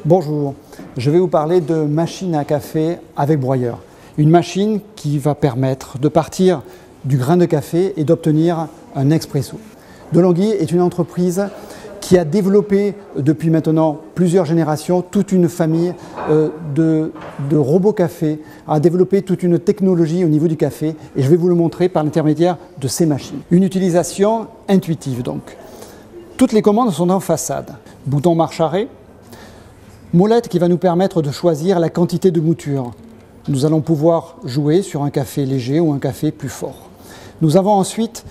Bonjour, je vais vous parler de machine à café avec broyeur. Une machine qui va permettre de partir du grain de café et d'obtenir un expresso. De'Longhi est une entreprise qui a développé depuis maintenant plusieurs générations toute une famille de robots café, a développé toute une technologie au niveau du café et je vais vous le montrer par l'intermédiaire de ces machines. Une utilisation intuitive donc. Toutes les commandes sont en façade. Bouton marche-arrêt, molette qui va nous permettre de choisir la quantité de mouture. Nous allons pouvoir jouer sur un café léger ou un café plus fort. Nous avons ensuite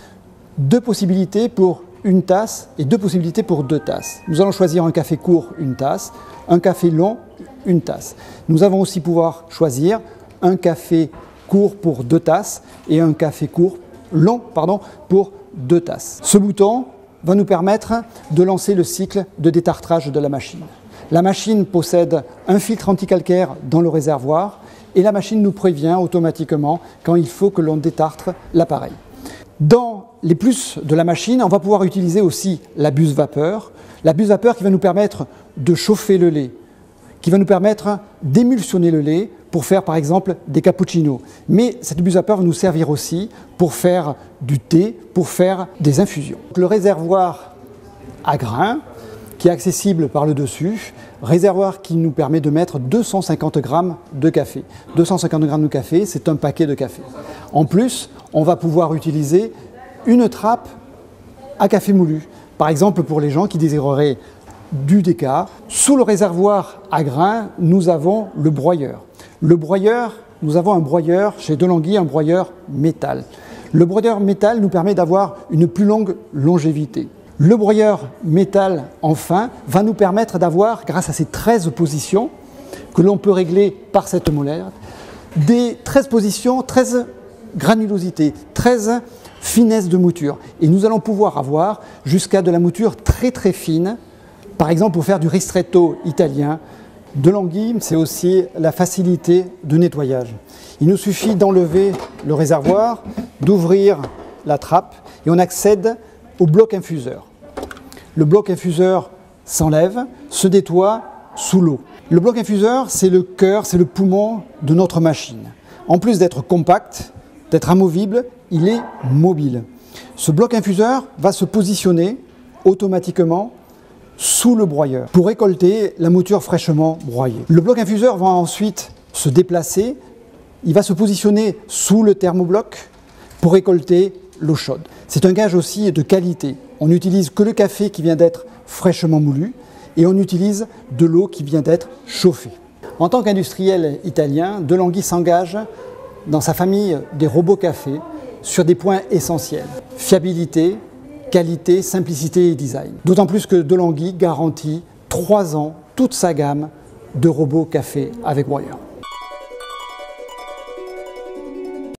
deux possibilités pour une tasse et deux possibilités pour deux tasses. Nous allons choisir un café court, une tasse, un café long, une tasse. Nous allons aussi pouvoir choisir un café court pour deux tasses et un café long pour deux tasses. Ce bouton va nous permettre de lancer le cycle de détartrage de la machine. La machine possède un filtre anticalcaire dans le réservoir et la machine nous prévient automatiquement quand il faut que l'on détartre l'appareil. Dans les plus de la machine, on va pouvoir utiliser aussi la buse vapeur. La buse vapeur qui va nous permettre de chauffer le lait, qui va nous permettre d'émulsionner le lait pour faire par exemple des cappuccinos. Mais cette buse vapeur va nous servir aussi pour faire du thé, pour faire des infusions. Le réservoir à grains, qui est accessible par le dessus, réservoir qui nous permet de mettre 250 grammes de café. 250 grammes de café, c'est un paquet de café. En plus, on va pouvoir utiliser une trappe à café moulu. Par exemple, pour les gens qui désireraient du déca. Sous le réservoir à grains, nous avons le broyeur. Le broyeur, nous avons un broyeur chez De'Longhi, un broyeur métal. Le broyeur métal nous permet d'avoir une plus longue longévité. Le broyeur métal, enfin, va nous permettre d'avoir, grâce à ces 13 positions que l'on peut régler par cette molette, des 13 positions, 13 granulosités, 13 finesses de mouture. Et nous allons pouvoir avoir jusqu'à de la mouture très très fine, par exemple pour faire du ristretto italien. De'Longhi, c'est aussi la facilité de nettoyage. Il nous suffit d'enlever le réservoir, d'ouvrir la trappe et on accède au bloc infuseur. Le bloc infuseur s'enlève, se nettoie sous l'eau. Le bloc infuseur, c'est le cœur, c'est le poumon de notre machine. En plus d'être compact, d'être amovible, il est mobile. Ce bloc infuseur va se positionner automatiquement sous le broyeur pour récolter la mouture fraîchement broyée. Le bloc infuseur va ensuite se déplacer, il va se positionner sous le thermobloc pour récolter l'eau chaude. C'est un gage aussi de qualité. On n'utilise que le café qui vient d'être fraîchement moulu et on utilise de l'eau qui vient d'être chauffée. En tant qu'industriel italien, De'Longhi s'engage dans sa famille des robots café sur des points essentiels. Fiabilité, qualité, simplicité et design. D'autant plus que De'Longhi garantit 3 ans toute sa gamme de robots café avec broyeur.